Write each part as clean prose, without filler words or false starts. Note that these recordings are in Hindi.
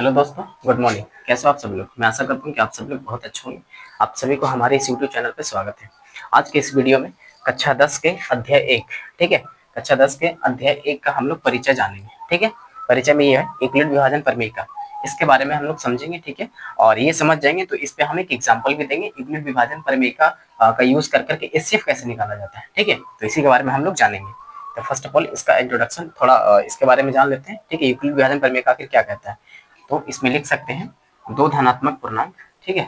हेलो दोस्तों, गुड मॉर्निंग। कैसे हो आप सभी लोग? मैं आशा करता हूँ कि आप सभी लोग बहुत अच्छे होंगे। आप सभी को हमारे इस यूट्यूब चैनल पर स्वागत है। आज के इस वीडियो में कक्षा 10 के अध्याय 1, ठीक है, कक्षा 10 के अध्याय 1 का हम लोग परिचय जानेंगे। ठीक है, परिचय में ये है यूक्लिड विभाजन प्रमेय का, इसके बारे में हम लोग समझेंगे। ठीक है, और ये समझ जाएंगे तो इस पे हम एक एग्जाम्पल भी देंगे, यूक्लिड विभाजन प्रमेय का यूज कर करके एचसीएफ कैसे निकाला जाता है। ठीक है, तो इसी के बारे में हम लोग जानेंगे। तो फर्स्ट ऑफ ऑल इसका इंट्रोडक्शन थोड़ा इसके बारे में जान लेते हैं। ठीक है, यूक्लिड विभाजन प्रमेय का आखिर क्या कहता है। तो इसमें लिख सकते हैं दो धनात्मक पूर्णांक, ठीक है,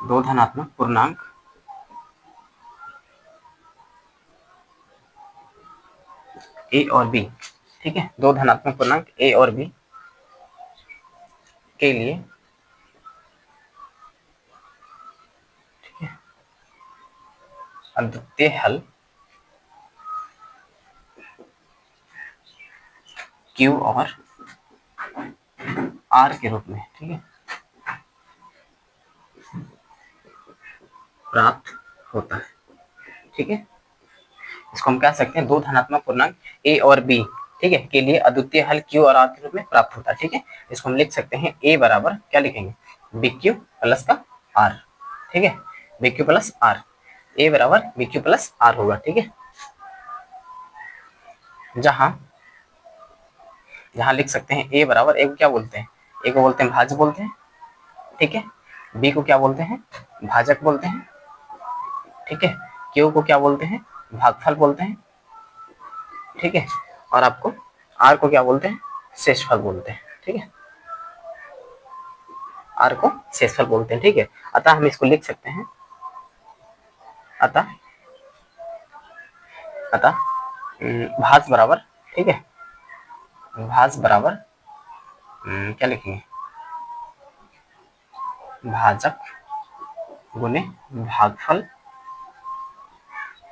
दो धनात्मक पूर्णांक ए और बी, ठीक है, दो धनात्मक पूर्णांक ए और बी के लिए अद्वितीय हल Q और R के रूप में, ठीक है, प्राप्त होता है। ठीक है, इसको हम कह सकते हैं दो धनात्मक पूर्णांक ए और बी, ठीक है, के लिए अद्वितीय हल Q और R के रूप में प्राप्त होता है। ठीक है, इसको हम लिख सकते हैं ए बराबर क्या लिखेंगे, बी क्यू प्लस का आर। ठीक है, बी क्यू प्लस आर, ए बराबर बी क्यू प्लस आर होगा। ठीक है, जहां जहां लिख सकते हैं ए बराबर, ए को क्या बोलते हैं, ए को बोलते हैं भाज्य बोलते हैं। ठीक है, बी को क्या बोलते हैं, भाजक बोलते हैं। ठीक है, क्यू को क्या बोलते हैं, भागफल बोलते हैं। ठीक है, और आपको आर को क्या बोलते हैं, शेषफल बोलते हैं। ठीक है, आर को शेषफल बोलते हैं। ठीक है, अतः हम इसको लिख सकते हैं, अतः अतः भाज बराबर, ठीक है, भाज बराबर क्या लिखेंगे, भाजक गुने भागफल,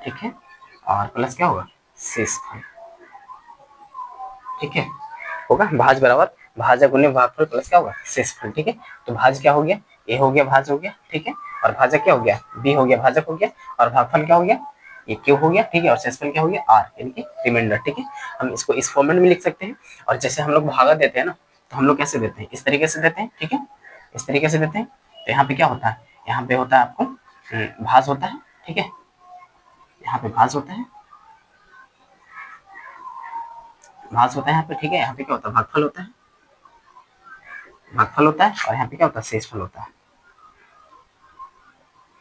ठीक है, और प्लस क्या होगा, शेषफल। ठीक है, होगा भाज बराबर भाजक गुने भागफल प्लस क्या होगा, शेषफल। ठीक है, तो भाज क्या हो गया, ए हो गया, भाज हो गया। ठीक है, और भाजक क्या हो गया, बी हो गया, भाजक हो गया, और भागफल क्या हो गया, ये क्यू हो गया। ठीक है, और शेषफल क्या हो गया, आर, यानी कि रिमाइंडर। ठीक है, हम इसको इस फॉर्मेट में लिख सकते हैं। और जैसे हम लोग भागा देते हैं ना, तो हम लोग कैसे देते हैं, इस तरीके से देते हैं। ठीक है, इस तरीके से देते हैं। तो यहाँ पे क्या होता है, यहाँ पे होता है आपको भाज होता है। ठीक है, यहाँ पे भाज होता है, भाज होता है यहाँ पे। ठीक है, यहाँ पे क्या होता है, भागफल होता है, भागफल होता है, और यहाँ पे क्या होता है, शेषफल होता है।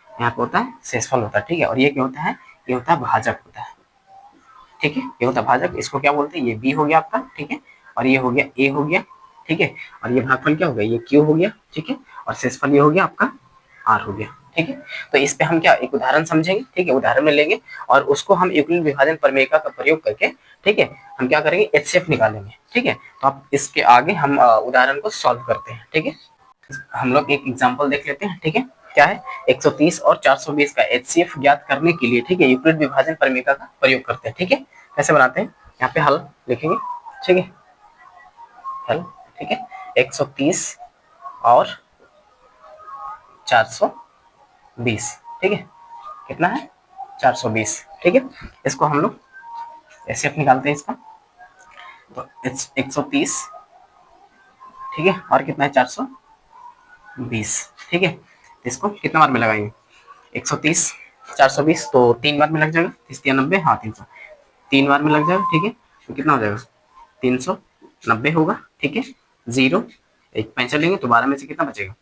यहाँ पे होता है शेषफल होता है। ठीक है, और ये क्या होता है, ये होता है भाजक होता है। ठीक है, ये होता है भाजक, इसको क्या बोलते हैं, ये बी हो गया आपका। ठीक है, और ये हो गया ए हो गया। ठीक है, और ये भागफल क्या हो गया, ये क्यू हो गया। ठीक है, और शेषफल ये हो गया आपका आर हो गया। ठीक है, तो इस पे हम क्या एक उदाहरण समझेंगे। ठीक है, उदाहरण में लेंगे और उसको हम यूक्लिड विभाजन प्रमेय का प्रयोग करके, ठीक है, हम क्या करेंगे, एचसीएफ निकालेंगे। ठीक है, तो आप इसके आगे हम उदाहरण को सॉल्व करते हैं। ठीक है, हम लोग एक एग्जांपल देख लेते हैं। ठीक है, क्या है, 130 और 420 का एचसीएफ ज्ञात करने के लिए, ठीक है, यूक्लिड विभाजन प्रमेय का प्रयोग करते हैं। ठीक है, कैसे बनाते हैं, यहाँ पे हल लिखेंगे। ठीक है, हल, ठीक है, 130 और 420, ठीक है, कितना है, 420। ठीक है, इसको हम लोग एचसीएफ निकालते हैं इसका। तो 130, ठीक है, और कितना है, 420। ठीक है, इसको कितना बार में लगाएंगे, 130 420, तो 3 बार में लग जाएगा, 30 90, हाँ 300, 3 बार में लग जाएगा। ठीक है, तो कितना हो जाएगा, 390 होगा। ठीक है, जीरो, एक पैंसठ लेंगे तो 12 में से कितना बचेगा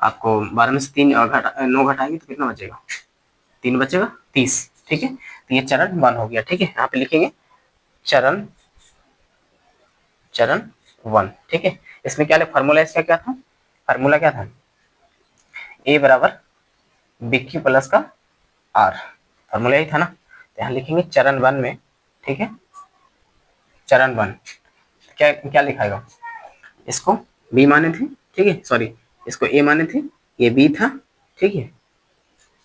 आपको, 12 में से 3 9 घटाएंगे तो कितना बचेगा, 3 बचेगा 30। ठीक है, तो ये चरण 1 हो गया। ठीक है, यहाँ पे लिखेंगे चरण चरण 1। ठीक है, इसमें क्या फॉर्मूला, इसका क्या था, फार्मूला क्या था, ए बराबर बी क्यू प्लस का आर, फॉर्मूला यही था ना। तो यहाँ लिखेंगे चरण 1 में, ठीक है, चरण 1 क्या क्या लिखाएगा, इसको बी माने थे, ठीक है, सॉरी, इसको ए माने थे, ये बी था। ठीक है,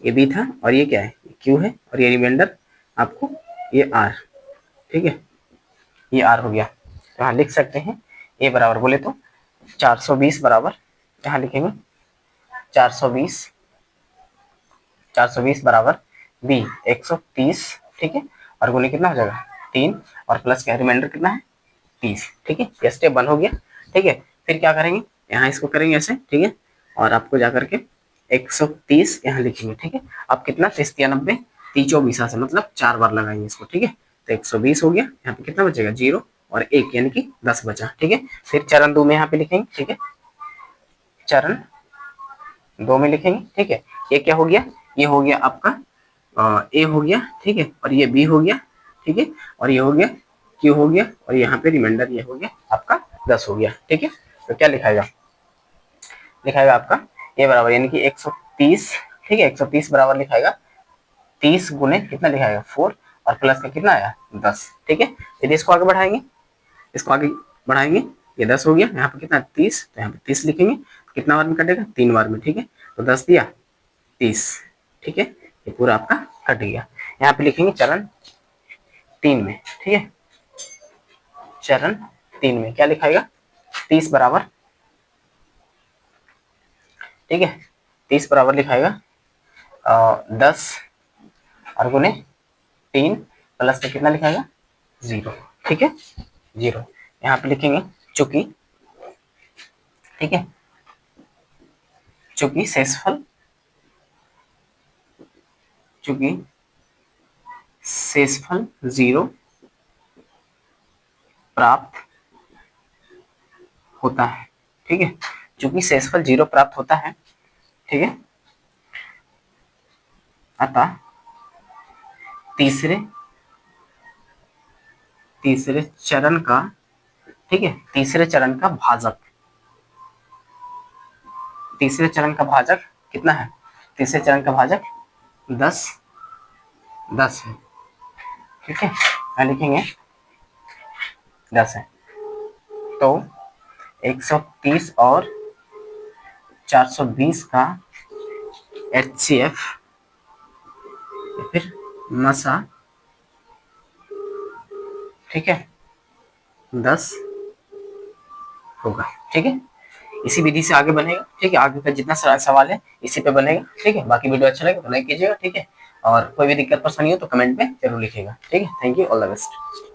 ये बी था, और ये क्या है, क्यू है, और ये रिमाइंडर आपको ये आर। ठीक है, ये आर हो गया। तो यहाँ लिख सकते हैं ए बराबर बोले तो 420 बराबर, यहाँ लिखेंगे 420, 420 बराबर बी 130। ठीक है, और गुने कितना हो जाएगा 3 और प्लस का रिमाइंडर कितना है 30। ठीक है, ये स्टेप 1 हो गया। ठीक है, फिर क्या करेंगे, यहाँ इसको करेंगे ऐसे। ठीक है, और आपको जा करके 130 यहाँ लिखेंगे। ठीक है, अब कितना 30 या 90 30 24 से मतलब 4 बार लगाएंगे इसको। ठीक है, तो 120 हो गया। यहाँ पे कितना बचेगा 0 और 1 यानी कि 10 बचा। ठीक है, फिर चरण 2 में यहाँ पे लिखेंगे। ठीक है, चरण 2 में लिखेंगे। ठीक है, ये क्या हो गया, ये हो गया आपका ए हो गया। ठीक है, और ये बी हो गया। ठीक है, और ये हो गया क्यू हो गया, और यहाँ पे रिमाइंडर ये हो गया आपका 10 हो गया। ठीक है, तो क्या लिखाएगा, लिखाएगा आपका ए बराबर यानी कि 130। ठीक है, 130 बराबर लिखाएगा 30 गुने कितना लिखाएगा 4 और प्लस का कितना आया 10। ठीक है, यदि इसको आगे बढ़ाएंगे, इसको आगे बढ़ाएंगे, ये 10 हो गया, यहाँ पे कितना 30, तो यहाँ पे 30 लिखेंगे। कितना बार में कटेगा 3 बार में। ठीक है, तो 10 दिया 30। ठीक है, ये पूरा आपका कट गया। यहाँ पे लिखेंगे चरण 3 में। ठीक है, चरण 3 में क्या लिखाएगा 30 बराबर, ठीक है 30 बराबर लिखाएगा 10 और गुने 3 प्लस में कितना लिखाएगा 0। ठीक है, 0 यहाँ पे लिखेंगे चूंकि, ठीक है, चूंकि शेषफल, चूंकि शेषफल 0 प्राप्त होता है। ठीक है, चूंकि शेषफल 0 प्राप्त होता है। ठीक है, अतः तीसरे चरण का, ठीक है, तीसरे चरण का भाजक, तीसरे चरण का भाजक कितना है, तीसरे चरण का भाजक 10 है। ठीक है, क्या लिखेंगे 10 है। तो 130 और 420 का HCF या फिर मसा, ठीक है 10 होगा। ठीक है, इसी विधि से आगे बनेगा। ठीक है, आगे का जितना सवाल है इसी पे बनेगा। ठीक है, बाकी वीडियो अच्छा लगे तो लाइक कीजिएगा। ठीक है, और कोई भी दिक्कत परेशानी हो तो कमेंट में जरूर लिखिएगा। ठीक है, thank you, all the best.